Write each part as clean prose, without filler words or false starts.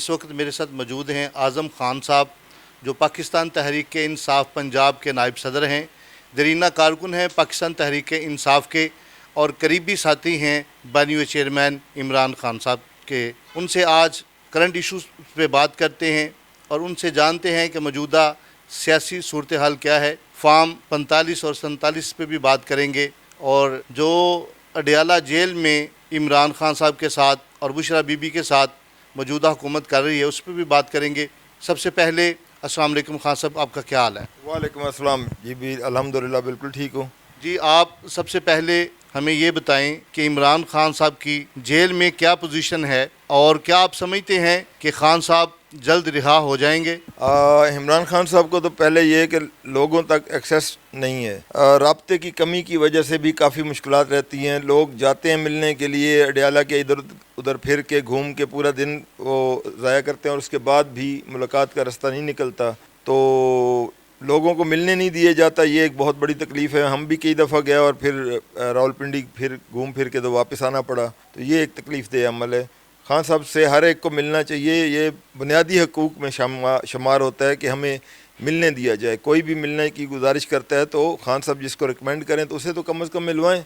اس وقت میرے ساتھ موجود ہیں اعظم خان صاحب، جو پاکستان تحریک انصاف پنجاب کے نائب صدر ہیں، دیرینہ کارکن ہیں پاکستان تحریک انصاف کے، اور قریبی ساتھی ہیں بانی چیئرمین عمران خان صاحب کے۔ ان سے آج کرنٹ ایشوز پہ بات کرتے ہیں اور ان سے جانتے ہیں کہ موجودہ سیاسی صورتحال کیا ہے۔ فارم 45 اور 47 پہ بھی بات کریں گے، اور جو اڈیالہ جیل میں عمران خان صاحب کے ساتھ اور بشرا بی بی کے ساتھ موجودہ حکومت کر رہی ہے اس پہ بھی بات کریں گے۔ سب سے پہلے السلام علیکم خان صاحب، آپ کا کیا حال ہے؟ وعلیکم السلام جی، بھی الحمدللہ بالکل ٹھیک ہوں جی، آپ سب سے پہلے ہمیں یہ بتائیں کہ عمران خان صاحب کی جیل میں کیا پوزیشن ہے، اور کیا آپ سمجھتے ہیں کہ خان صاحب جلد رہا ہو جائیں گے؟ عمران خان صاحب کو تو پہلے یہ کہ لوگوں تک ایکسیس نہیں ہے، رابطے کی کمی کی وجہ سے بھی کافی مشکلات رہتی ہیں۔ لوگ جاتے ہیں ملنے کے لیے، اڈیالہ کے ادھر ادھر پھر کے گھوم کے پورا دن وہ ضائع کرتے ہیں، اور اس کے بعد بھی ملاقات کا رستہ نہیں نکلتا، تو لوگوں کو ملنے نہیں دیا جاتا۔ یہ ایک بہت بڑی تکلیف ہے۔ ہم بھی کئی دفعہ گئے اور پھر راولپنڈی پھر گھوم پھر کے تو واپس آنا پڑا، تو یہ ایک تکلیف دہ عمل ہے۔ خان صاحب سے ہر ایک کو ملنا چاہیے، یہ بنیادی حقوق میں شمار ہوتا ہے کہ ہمیں ملنے دیا جائے۔ کوئی بھی ملنے کی گزارش کرتا ہے تو خان صاحب جس کو ریکمینڈ کریں تو اسے تو کم از کم ملوائیں،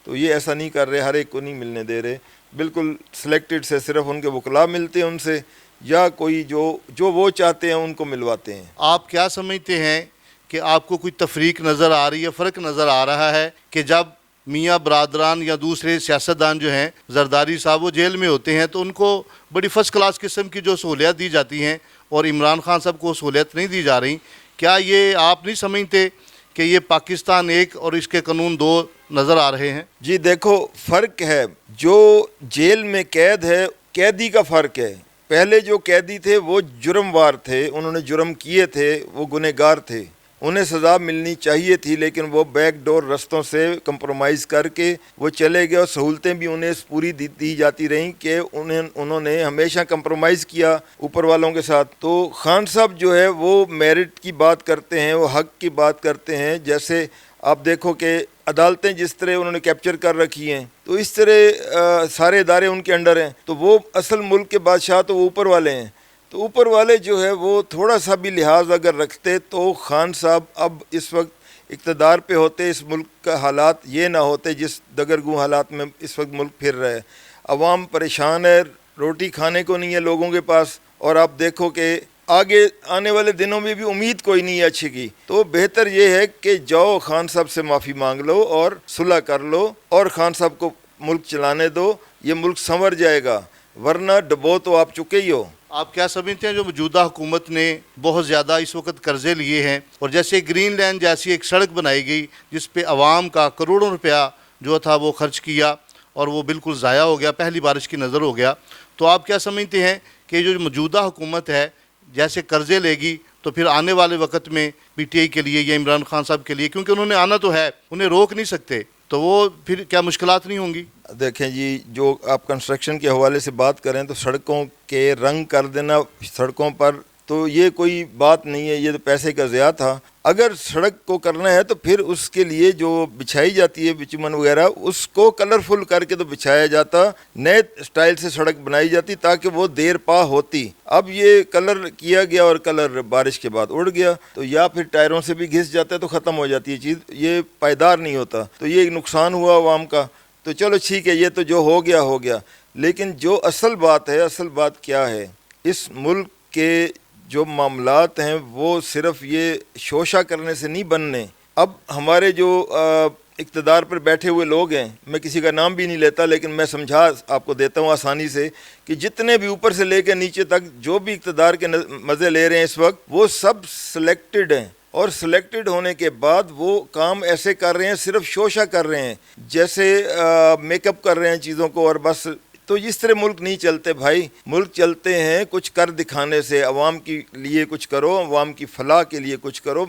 تو یہ ایسا نہیں کر رہے، ہر ایک کو نہیں ملنے دے رہے، بالکل سلیکٹڈ سے صرف ان کے وکلاء ملتے ہیں ان سے، یا کوئی جو وہ چاہتے ہیں ان کو ملواتے ہیں۔ آپ کیا سمجھتے ہیں کہ آپ کو کوئی تفریق نظر آ رہی ہے، فرق نظر آ رہا ہے کہ جب میاں برادران یا دوسرے سیاستدان جو ہیں، زرداری صاحب وہ جیل میں ہوتے ہیں تو ان کو بڑی فرسٹ کلاس قسم کی جو سہولیات دی جاتی ہیں، اور عمران خان صاحب کو سہولیت نہیں دی جا رہی؟ کیا یہ آپ نہیں سمجھتے کہ یہ پاکستان ایک اور اس کے قانون دو نظر آ رہے ہیں؟ جی دیکھو، فرق ہے، جو جیل میں قید ہے قیدی کا فرق ہے۔ پہلے جو قیدی تھے وہ جرم وار تھے، انہوں نے جرم کیے تھے، وہ گنہگار تھے، انہیں سزا ملنی چاہیے تھی، لیکن وہ بیک ڈور رستوں سے کمپرومائز کر کے وہ چلے گئے، اور سہولتیں بھی انہیں پوری دی جاتی رہیں کہ انہوں نے ہمیشہ کمپرومائز کیا اوپر والوں کے ساتھ۔ تو خان صاحب جو ہے وہ میرٹ کی بات کرتے ہیں، وہ حق کی بات کرتے ہیں۔ جیسے آپ دیکھو کہ عدالتیں جس طرح انہوں نے کیپچر کر رکھی ہیں، تو اس طرح سارے ادارے ان کے انڈر ہیں، تو وہ اصل ملک کے بادشاہ تو وہ اوپر والے ہیں۔ تو اوپر والے جو ہے وہ تھوڑا سا بھی لحاظ اگر رکھتے تو خان صاحب اب اس وقت اقتدار پہ ہوتے، اس ملک کا حالات یہ نہ ہوتے جس دگرگوں حالات میں اس وقت ملک پھر رہا ہے۔ عوام پریشان ہے، روٹی کھانے کو نہیں ہے لوگوں کے پاس، اور آپ دیکھو کہ آگے آنے والے دنوں میں بھی امید کوئی نہیں ہے اچھی کی۔ تو بہتر یہ ہے کہ جاؤ خان صاحب سے معافی مانگ لو اور صلح کر لو، اور خان صاحب کو ملک چلانے دو، یہ ملک سنور جائے گا، ورنہ ڈبو تو آپ چکے ہی ہو۔ آپ کیا سمجھتے ہیں جو موجودہ حکومت نے بہت زیادہ اس وقت قرضے لیے ہیں، اور جیسے گرین لینڈ جیسی ایک سڑک بنائی گئی جس پہ عوام کا کروڑوں روپیہ جو تھا وہ خرچ کیا اور وہ بالکل ضائع ہو گیا، پہلی بارش کی نظر ہو گیا، تو آپ کیا سمجھتے ہیں کہ جو موجودہ حکومت ہے جیسے قرضے لے گی تو پھر آنے والے وقت میں پی ٹی آئی کے لیے یا عمران خان صاحب کے لیے، کیونکہ انہوں نے آنا تو ہے، انہیں روک نہیں سکتے، تو وہ پھر کیا مشکلات نہیں ہوں گی؟ دیکھیں جی، جو آپ کنسٹرکشن کے حوالے سے بات کریں تو سڑکوں کے رنگ کر دینا سڑکوں پر تو یہ کوئی بات نہیں ہے، یہ تو پیسے کا ضیاع تھا۔ اگر سڑک کو کرنا ہے تو پھر اس کے لیے جو بچھائی جاتی ہے بچمن وغیرہ، اس کو کلرفل کر کے تو بچھایا جاتا، نئے سٹائل سے سڑک بنائی جاتی تاکہ وہ دیر پا ہوتی۔ اب یہ کلر کیا گیا اور کلر بارش کے بعد اڑ گیا، تو یا پھر ٹائروں سے بھی گھس جاتا ہے تو ختم ہو جاتی ہے چیز، یہ پائیدار نہیں ہوتا، تو یہ ایک نقصان ہوا عوام کا۔ تو چلو ٹھیک ہے، یہ تو جو ہو گیا ہو گیا، لیکن جو اصل بات ہے، اصل بات کیا ہے، اس ملک کے جو معاملات ہیں وہ صرف یہ شوشہ کرنے سے نہیں بننے۔ اب ہمارے جو اقتدار پر بیٹھے ہوئے لوگ ہیں، میں کسی کا نام بھی نہیں لیتا لیکن میں سمجھا آپ کو دیتا ہوں آسانی سے، کہ جتنے بھی اوپر سے لے کے نیچے تک جو بھی اقتدار کے مزے لے رہے ہیں اس وقت، وہ سب سلیکٹڈ ہیں، اور سلیکٹڈ ہونے کے بعد وہ کام ایسے کر رہے ہیں، صرف شوشہ کر رہے ہیں، جیسے میک اپ کر رہے ہیں چیزوں کو، اور بس۔ تو اس طرح ملک نہیں چلتے بھائی، ملک چلتے ہیں کچھ کر دکھانے سے، عوام کے لیے کچھ کرو، عوام کی فلاح کے لیے کچھ کرو،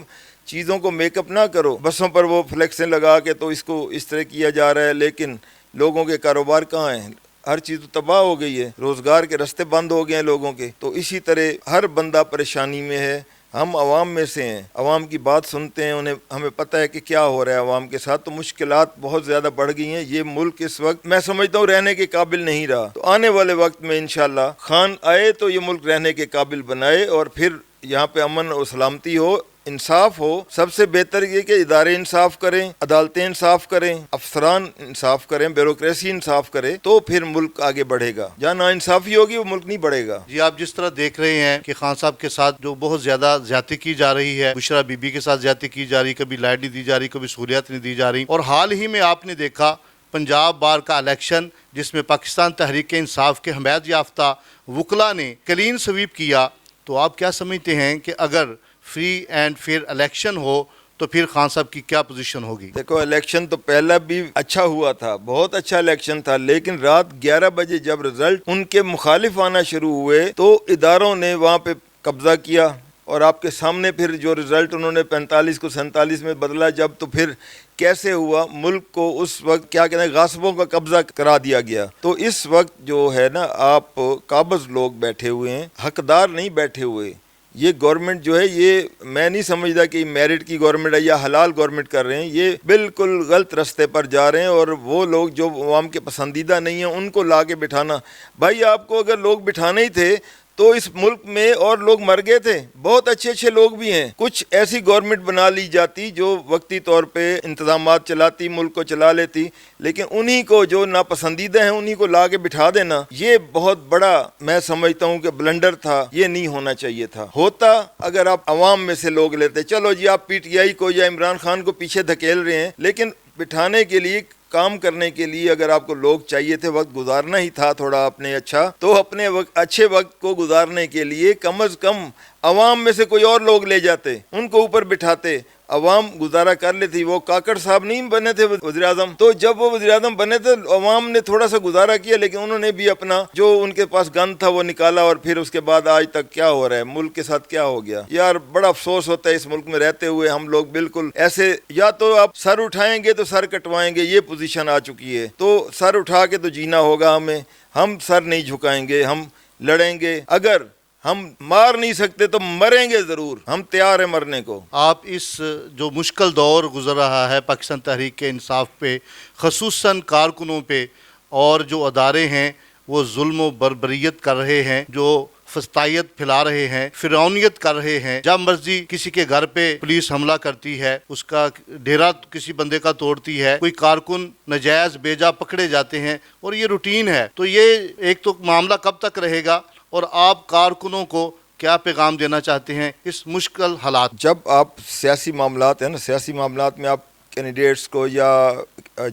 چیزوں کو میک اپ نہ کرو۔ بسوں پر وہ فلیکسیں لگا کے تو اس کو اس طرح کیا جا رہا ہے، لیکن لوگوں کے کاروبار کہاں ہیں؟ ہر چیز تو تباہ ہو گئی ہے، روزگار کے راستے بند ہو گئے ہیں لوگوں کے۔ تو اسی طرح ہر بندہ پریشانی میں ہے، ہم عوام میں سے ہیں, عوام کی بات سنتے ہیں, انہیں ہمیں پتہ ہے کہ کیا ہو رہا ہے عوام کے ساتھ. تو مشکلات بہت زیادہ بڑھ گئی ہیں. یہ ملک اس وقت میں سمجھتا ہوں رہنے کے قابل نہیں رہا. تو آنے والے وقت میں انشاءاللہ خان آئے تو یہ ملک رہنے کے قابل بنائے, اور پھر یہاں پہ امن و سلامتی ہو, انصاف ہو. سب سے بہتر یہ کہ ادارے انصاف کریں, عدالتیں انصاف کریں, افسران انصاف کریں, بیوروکریسی انصاف کرے, تو پھر ملک آگے بڑھے گا. جہاں ناانصافی ہوگی وہ ملک نہیں بڑھے گا. جی, آپ جس طرح دیکھ رہے ہیں کہ خان صاحب کے ساتھ جو بہت زیادہ زیادتی کی جا رہی ہے, بشرا بی بی کے ساتھ زیادتی کی جا رہی, کبھی لائٹ نہیں دی جا رہی, کبھی سہولیات نہیں دی جا رہی. اور حال ہی میں آپ نے دیکھا پنجاب بار کا الیکشن جس میں پاکستان تحریک انصاف کے حمایت یافتہ وکلاء نے کلین سویپ کیا. تو آپ کیا سمجھتے ہیں کہ اگر فری اینڈ فیئر الیکشن ہو تو پھر خان صاحب کی کیا پوزیشن ہوگی؟ دیکھو, الیکشن تو پہلا بھی اچھا ہوا تھا, بہت اچھا الیکشن تھا, لیکن رات 11 بجے جب رزلٹ ان کے مخالف آنا شروع ہوئے تو اداروں نے وہاں پہ قبضہ کیا. اور آپ کے سامنے پھر جو رزلٹ انہوں نے 45 کو 47 میں بدلا جب, تو پھر کیسے ہوا, ملک کو اس وقت کیا کہتے ہیں غاصبوں کا قبضہ کرا دیا گیا. تو اس وقت جو ہے نا, آپ قابض لوگ بیٹھے ہوئے ہیں, حقدار نہیں بیٹھے ہوئے. یہ گورنمنٹ جو ہے, یہ میں نہیں سمجھتا کہ میرٹ کی گورنمنٹ ہے یا حلال گورنمنٹ کر رہے ہیں. یہ بالکل غلط رستے پر جا رہے ہیں. اور وہ لوگ جو عوام کے پسندیدہ نہیں ہیں ان کو لا کے بٹھانا, بھائی آپ کو اگر لوگ بٹھانے ہی تھے تو اس ملک میں اور لوگ مر گئے تھے, بہت اچھے اچھے لوگ بھی ہیں. کچھ ایسی گورنمنٹ بنا لی جاتی جو وقتی طور پہ انتظامات چلاتی, ملک کو چلا لیتی, لیکن انہی کو جو ناپسندیدہ ہیں انہی کو لا کے بٹھا دینا, یہ بہت بڑا میں سمجھتا ہوں کہ بلنڈر تھا. یہ نہیں ہونا چاہیے تھا. ہوتا اگر آپ عوام میں سے لوگ لیتے, چلو جی آپ پی ٹی آئی کو یا عمران خان کو پیچھے دھکیل رہے ہیں, لیکن بٹھانے کے لیے, کام کرنے کے لیے اگر آپ کو لوگ چاہیے تھے, وقت گزارنا ہی تھا تھوڑا اپنے اچھا, تو اپنے اچھے وقت کو گزارنے کے لیے کم از کم عوام میں سے کوئی اور لوگ لے جاتے, ان کو اوپر بٹھاتے, عوام گزارا کر لیتی. وہ کاکڑ صاحب نہیں بنے تھے وزیر اعظم, تو جب وہ وزیر اعظم بنے تھے عوام نے تھوڑا سا گزارا کیا, لیکن انہوں نے بھی اپنا جو ان کے پاس گن تھا وہ نکالا. اور پھر اس کے بعد آج تک کیا ہو رہا ہے, ملک کے ساتھ کیا ہو گیا. یار بڑا افسوس ہوتا ہے اس ملک میں رہتے ہوئے. ہم لوگ بالکل ایسے, یا تو آپ سر اٹھائیں گے تو سر کٹوائیں گے, یہ پوزیشن آ چکی ہے. تو سر اٹھا کے تو جینا ہوگا ہمیں, ہم سر نہیں جھکائیں گے, ہم لڑیں گے. اگر ہم مار نہیں سکتے تو مریں گے ضرور, ہم تیار ہیں مرنے کو. آپ اس جو مشکل دور گزر رہا ہے پاکستان تحریک انصاف پہ, خصوصاً کارکنوں پہ, اور جو ادارے ہیں وہ ظلم و بربریت کر رہے ہیں, جو فسطائیت پھیلا رہے ہیں, فرعونیت کر رہے ہیں, جب مرضی کسی کے گھر پہ پولیس حملہ کرتی ہے, اس کا ڈیرا کسی بندے کا توڑتی ہے, کوئی کارکن نجائز بیجا پکڑے جاتے ہیں, اور یہ روٹین ہے. تو یہ ایک تو معاملہ کب تک رہے گا, اور آپ کارکنوں کو کیا پیغام دینا چاہتے ہیں اس مشکل حالات؟ جب آپ سیاسی معاملات ہیں نا, سیاسی معاملات میں آپ کینڈیڈیٹس کو یا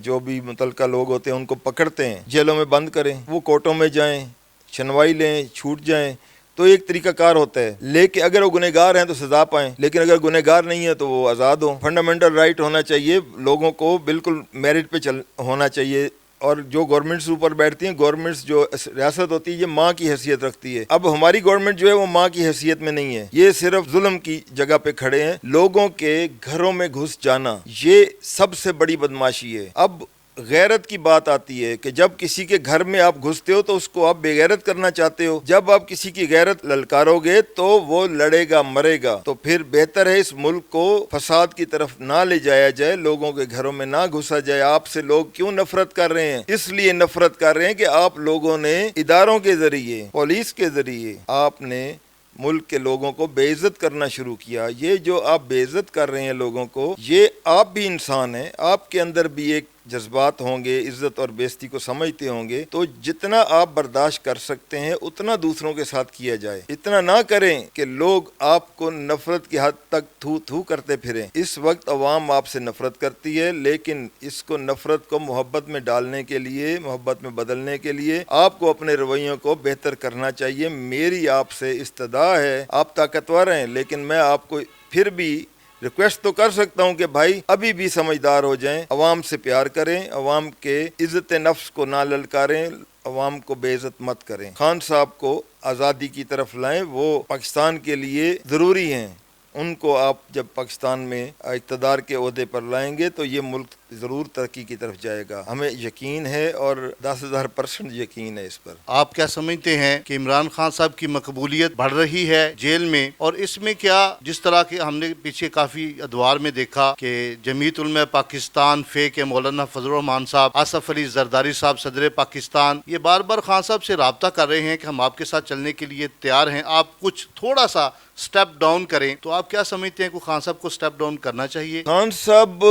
جو بھی متعلقہ لوگ ہوتے ہیں ان کو پکڑتے ہیں, جیلوں میں بند کریں, وہ کورٹوں میں جائیں, سنوائی لیں, چھوٹ جائیں, تو ایک طریقہ کار ہوتا ہے. لیکن اگر وہ گنہگار ہیں تو سزا پائیں, لیکن اگر گنہگار نہیں ہے تو وہ آزاد ہوں. فنڈامنٹل رائٹ ہونا چاہیے لوگوں کو, بالکل میرٹ پہ ہونا چاہیے. اور جو گورنمنٹس اوپر بیٹھتی ہیں, گورنمنٹس جو ریاست ہوتی ہے یہ ماں کی حیثیت رکھتی ہے. اب ہماری گورنمنٹ جو ہے وہ ماں کی حیثیت میں نہیں ہے, یہ صرف ظلم کی جگہ پہ کھڑے ہیں. لوگوں کے گھروں میں گھس جانا یہ سب سے بڑی بدماشی ہے. اب غیرت کی بات آتی ہے کہ جب کسی کے گھر میں آپ گھستے ہو تو اس کو آپ بے غیرت کرنا چاہتے ہو. جب آپ کسی کی غیرت للکارو گے تو وہ لڑے گا, مرے گا. تو پھر بہتر ہے اس ملک کو فساد کی طرف نہ لے جایا جائے, لوگوں کے گھروں میں نہ گھسا جائے. آپ سے لوگ کیوں نفرت کر رہے ہیں؟ اس لیے نفرت کر رہے ہیں کہ آپ لوگوں نے اداروں کے ذریعے, پولیس کے ذریعے آپ نے ملک کے لوگوں کو بے عزت کرنا شروع کیا. یہ جو آپ بے عزت کر رہے ہیں لوگوں کو, یہ آپ بھی انسان ہیں, آپ کے اندر بھی ایک جذبات ہوں گے, عزت اور بے عزتی کو سمجھتے ہوں گے. تو جتنا آپ برداشت کر سکتے ہیں اتنا دوسروں کے ساتھ کیا جائے. اتنا نہ کریں کہ لوگ آپ کو نفرت کی حد تک تھو تھو کرتے پھریں. اس وقت عوام آپ سے نفرت کرتی ہے, لیکن اس کو نفرت کو محبت میں ڈالنے کے لیے, محبت میں بدلنے کے لیے آپ کو اپنے رویوں کو بہتر کرنا چاہیے. میری آپ سے استدعا ہے, آپ طاقتور ہیں, لیکن میں آپ کو پھر بھی ریکویسٹ تو کر سکتا ہوں کہ بھائی ابھی بھی سمجھدار ہو جائیں, عوام سے پیار کریں, عوام کے عزت نفس کو نہ للکاریں, عوام کو بے عزت مت کریں. خان صاحب کو آزادی کی طرف لائیں, وہ پاکستان کے لیے ضروری ہیں. ان کو آپ جب پاکستان میں اقتدار کے عہدے پر لائیں گے تو یہ ملک ضرور ترقی کی طرف جائے گا، ہمیں یقین ہے اور 10,000% یقین ہے اس پر۔ آپ کیا سمجھتے ہیں کہ عمران خان صاحب کی مقبولیت بڑھ رہی ہے جیل میں، اور اس میں کیا جس طرح کے ہم نے پیچھے کافی ادوار میں دیکھا کہ جمعیت علماء پاکستان فے کے مولانا فضل الرحمان صاحب، آصف علی زرداری صاحب صدر پاکستان، یہ بار بار خان صاحب سے رابطہ کر رہے ہیں کہ ہم آپ کے ساتھ چلنے کے لیے تیار ہیں، آپ کچھ تھوڑا سا سٹیپ ڈاؤن کریں، تو آپ کیا سمجھتے ہیں کہ خان صاحب کو سٹیپ ڈاؤن کرنا چاہیے؟ خان صاحب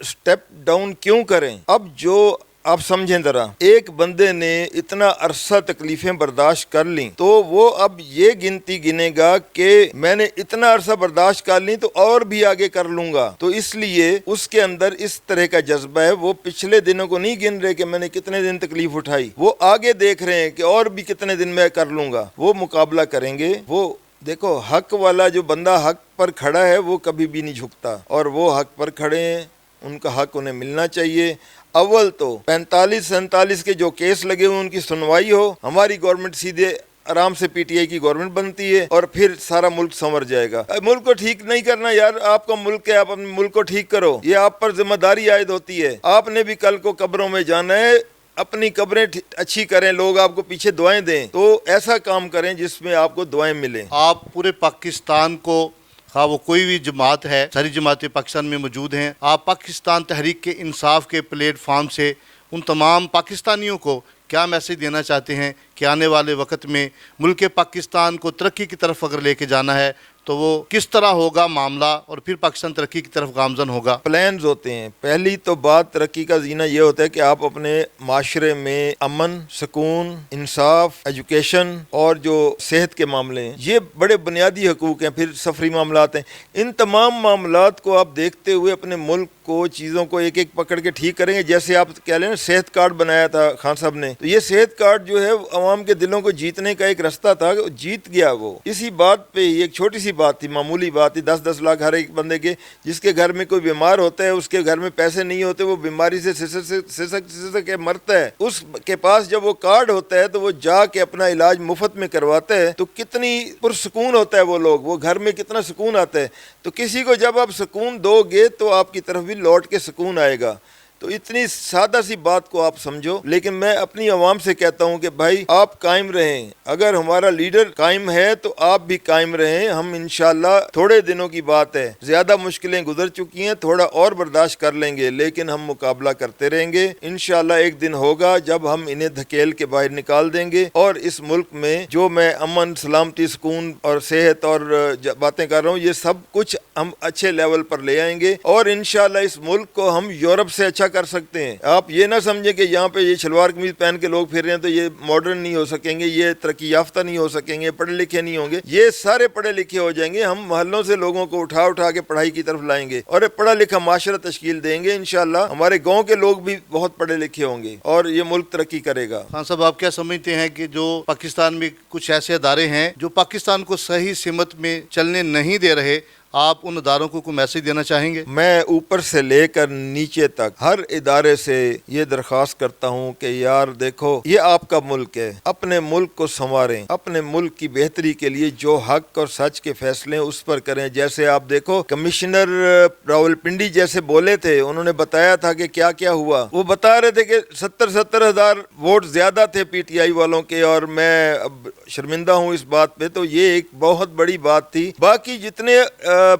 سٹیپ ڈاؤن کیوں کریں؟ اب جو آپ سمجھیں ذرا، ایک بندے نے اتنا عرصہ تکلیفیں برداشت کر لیں تو وہ اب یہ گنتی گنے گا کہ میں نے اتنا عرصہ برداشت کر لیں تو اور بھی آگے کر لوں گا، تو اس لیے اس کے اندر اس طرح کا جذبہ ہے، وہ پچھلے دنوں کو نہیں گن رہے کہ میں نے کتنے دن تکلیف اٹھائی، وہ آگے دیکھ رہے ہیں کہ اور بھی کتنے دن میں کر لوں گا، وہ مقابلہ کریں گے۔ وہ دیکھو، حق والا جو بندہ حق پر کھڑا ہے وہ کبھی بھی نہیں جھکتا، اور وہ حق پر کھڑے ہیں، ان کا حق انہیں ملنا چاہیے۔ اول تو 45-47 کے جو کیس لگے ہوئے ان کی سنوائی ہو، ہماری گورنمنٹ سیدھے آرام سے پی ٹی آئی کی گورنمنٹ بنتی ہے اور پھر سارا ملک سنور جائے گا۔ ملک کو ٹھیک نہیں کرنا یار، آپ کا ملک ہے، آپ اپنے ملک کو ٹھیک کرو، یہ آپ پر ذمہ داری عائد ہوتی ہے، آپ نے بھی کل کو قبروں میں جانا ہے، اپنی قبریں اچھی کریں، لوگ آپ کو پیچھے دعائیں دیں، تو ایسا کام کریں جس میں آپ کو دعائیں ملیں۔ آپ پورے پاکستان کو، خواہ وہ کوئی بھی جماعت ہے، ساری جماعتیں پاکستان میں موجود ہیں، آپ پاکستان تحریک کے انصاف کے پلیٹ فارم سے ان تمام پاکستانیوں کو کیا میسج دینا چاہتے ہیں کہ آنے والے وقت میں ملک پاکستان کو ترقی کی طرف اگر لے کے جانا ہے تو وہ کس طرح ہوگا معاملہ، اور پھر پاکستان ترقی کی طرف گامزن ہوگا؟ پلانز ہوتے ہیں۔ پہلی تو بات ترقی کا زینہ یہ ہوتا ہے کہ آپ اپنے معاشرے میں امن، سکون، انصاف، ایجوکیشن اور جو صحت کے معاملے ہیں، یہ بڑے بنیادی حقوق ہیں، پھر سفری معاملات ہیں، ان تمام معاملات کو آپ دیکھتے ہوئے اپنے ملک کو، چیزوں کو ایک ایک پکڑ کے ٹھیک کریں گے۔ جیسے آپ کہہ لیں نا، صحت کارڈ بنایا تھا خان صاحب نے، تو یہ صحت کارڈ جو ہے عوام کے دلوں کو جیتنے کا ایک رستہ تھا، جیت گیا وہ۔ اسی بات پہ ایک چھوٹی سی بات تھی، معمولی بات تھی، 10-10 لاکھ ہر ایک بندے کے، جس کے گھر میں کوئی بیمار ہوتا ہے، اس کے گھر میں پیسے نہیں ہوتے، وہ بیماری سے سسک کے مرتا ہے، اس کے پاس جب وہ کارڈ ہوتا ہے تو وہ جا کے اپنا علاج مفت میں کرواتا ہے، تو کتنی پرسکون ہوتا ہے وہ لوگ، وہ گھر میں کتنا سکون آتا ہے۔ تو کسی کو جب آپ سکون دو گے تو آپ کی طرف بھی لوٹ کے سکون آئے گا۔ تو اتنی سادہ سی بات کو آپ سمجھو، لیکن میں اپنی عوام سے کہتا ہوں کہ بھائی آپ قائم رہیں، اگر ہمارا لیڈر قائم ہے تو آپ بھی قائم رہیں۔ ہم انشاءاللہ، تھوڑے دنوں کی بات ہے، زیادہ مشکلیں گزر چکی ہیں، تھوڑا اور برداشت کر لیں گے، لیکن ہم مقابلہ کرتے رہیں گے۔ انشاءاللہ ایک دن ہوگا جب ہم انہیں دھکیل کے باہر نکال دیں گے، اور اس ملک میں جو میں امن، سلامتی، سکون اور صحت اور باتیں کر رہا ہوں، یہ سب کچھ ہم اچھے لیول پر لے آئیں گے، اور انشاءاللہ اس ملک کو ہم یورپ سے اچھا کر سکتے ہیں۔ آپ یہ نہ سمجھیں کہ یہاں پہ یہ شلوار قمیض پہن کے لوگ پھر رہے ہیں تو یہ ماڈرن نہیں ہو سکیں گے، یہ ترقی یافتہ نہیں ہو سکیں گے، پڑھے لکھے نہیں ہوں گے۔ یہ سارے پڑھے لکھے ہو جائیں گے، ہم محلوں سے لوگوں کو اٹھا کے پڑھائی کی طرف لائیں گے اور ایک پڑھا لکھا معاشرہ تشکیل دیں گے انشاءاللہ۔ ہمارے گاؤں کے لوگ بھی بہت پڑھے لکھے ہوں گے اور یہ ملک ترقی کرے گا۔ خان صاحب، آپ کیا سمجھتے ہیں کہ جو پاکستان میں کچھ ایسے ادارے ہیں جو پاکستان کو صحیح سمت میں چلنے نہیں دے رہے، آپ ان اداروں کو کوئی میسج دینا چاہیں گے؟ میں اوپر سے لے کر نیچے تک ہر ادارے سے یہ درخواست کرتا ہوں کہ یار دیکھو، یہ آپ کا ملک ہے، اپنے ملک کو سنواریں، اپنے ملک کی بہتری کے لیے جو حق اور سچ کے فیصلے ہیں اس پر کریں۔ جیسے آپ دیکھو، کمشنر راولپنڈی جیسے بولے تھے، انہوں نے بتایا تھا کہ کیا کیا ہوا، وہ بتا رہے تھے کہ 70 ہزار ووٹ زیادہ تھے پی ٹی آئی والوں کے، اور میں اب شرمندہ ہوں اس بات پہ، تو یہ ایک بہت بڑی بات تھی۔ باقی جتنے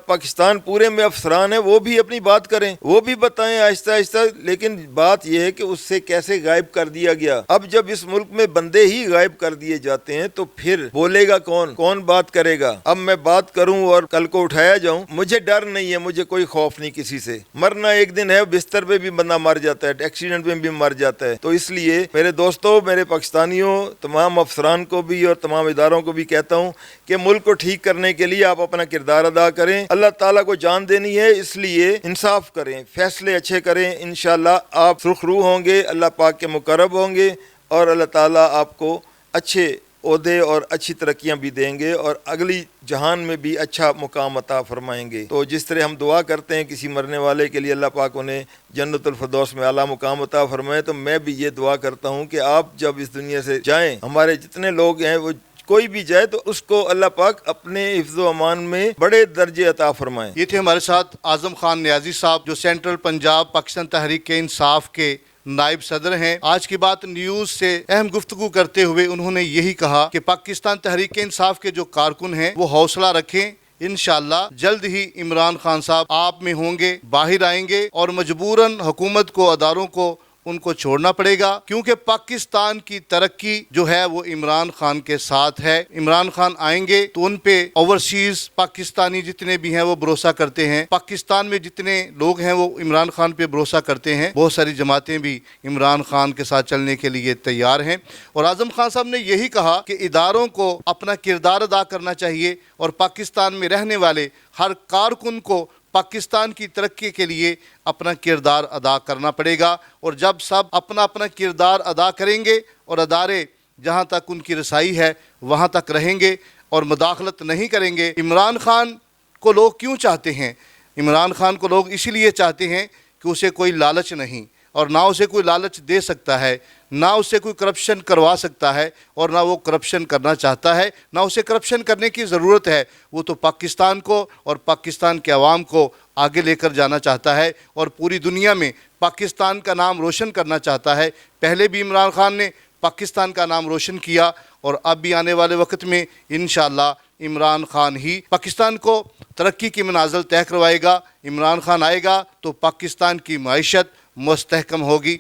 پاکستان پورے میں افسران ہیں وہ بھی اپنی بات کریں، وہ بھی بتائیں آہستہ آہستہ، لیکن بات یہ ہے کہ اس سے کیسے غائب کر دیا گیا۔ اب جب اس ملک میں بندے ہی غائب کر دیے جاتے ہیں تو پھر بولے گا کون بات کرے گا؟ اب میں بات کروں اور کل کو اٹھایا جاؤں، مجھے ڈر نہیں ہے، مجھے کوئی خوف نہیں کسی سے، مرنا ایک دن ہے، بستر پہ بھی بندہ مر جاتا ہے، ایکسیڈنٹ میں بھی مر جاتا ہے۔ تو اس لیے میرے دوستوں، میرے پاکستانیوں، تمام افسران کو بھی اور تمام اداروں کو بھی کہتا ہوں کہ ملک کو ٹھیک کرنے کے لیے آپ اپنا کردار ادا کریں۔ اللہ تعالیٰ کو جان دینی ہے، اس لیے انصاف کریں، فیصلے اچھے کریں، انشاءاللہ آپ سرخ روح ہوں گے، اللہ پاک کے مقرب ہوں گے، اور اللہ تعالیٰ آپ کو اچھے عہدے اور اچھی ترقیاں بھی دیں گے، اور اگلی جہان میں بھی اچھا مقام عطا فرمائیں گے۔ تو جس طرح ہم دعا کرتے ہیں کسی مرنے والے کے لیے اللہ پاک انہیں جنت الفردوس میں اعلیٰ مقام عطا فرمائے، تو میں بھی یہ دعا کرتا ہوں کہ آپ جب اس دنیا سے جائیں، ہمارے جتنے لوگ ہیں وہ کوئی بھی جائے تو اس کو اللہ پاک اپنے حفظ و امان میں بڑے درجے عطا فرمائیں۔ یہ تھے ہمارے ساتھ اعظم خان نیازی صاحب جو سینٹرل پنجاب پاکستان تحریک انصاف کے نائب صدر ہیں۔ آج کی بات نیوز سے اہم گفتگو کرتے ہوئے انہوں نے یہی کہا کہ پاکستان تحریک انصاف کے جو کارکن ہیں وہ حوصلہ رکھیں، انشاءاللہ جلد ہی عمران خان صاحب آپ میں ہوں گے، باہر آئیں گے اور مجبوراً حکومت کو، اداروں کو ان کو چھوڑنا پڑے گا، کیونکہ پاکستان کی ترقی جو ہے وہ عمران خان کے ساتھ ہے۔ عمران خان آئیں گے تو ان پہ اوورسیز پاکستانی جتنے بھی ہیں وہ بھروسہ کرتے ہیں، پاکستان میں جتنے لوگ ہیں وہ عمران خان پہ بھروسہ کرتے ہیں، بہت ساری جماعتیں بھی عمران خان کے ساتھ چلنے کے لیے تیار ہیں۔ اور اعظم خان صاحب نے یہی کہا کہ اداروں کو اپنا کردار ادا کرنا چاہیے اور پاکستان میں رہنے والے ہر کارکن کو پاکستان کی ترقی کے لیے اپنا کردار ادا کرنا پڑے گا، اور جب سب اپنا اپنا کردار ادا کریں گے اور ادارے جہاں تک ان کی رسائی ہے وہاں تک رہیں گے اور مداخلت نہیں کریں گے۔ عمران خان کو لوگ کیوں چاہتے ہیں؟ عمران خان کو لوگ اسی لیے چاہتے ہیں کہ اسے کوئی لالچ نہیں، اور نہ اسے کوئی لالچ دے سکتا ہے، نہ اسے کوئی کرپشن کروا سکتا ہے، اور نہ وہ کرپشن کرنا چاہتا ہے، نہ اسے کرپشن کرنے کی ضرورت ہے۔ وہ تو پاکستان کو اور پاکستان کے عوام کو آگے لے کر جانا چاہتا ہے اور پوری دنیا میں پاکستان کا نام روشن کرنا چاہتا ہے۔ پہلے بھی عمران خان نے پاکستان کا نام روشن کیا اور اب بھی آنے والے وقت میں انشاءاللہ عمران خان ہی پاکستان کو ترقی کی منازل طے کروائے گا۔ عمران خان آئے گا تو پاکستان کی معیشت مستحکم ہوگی۔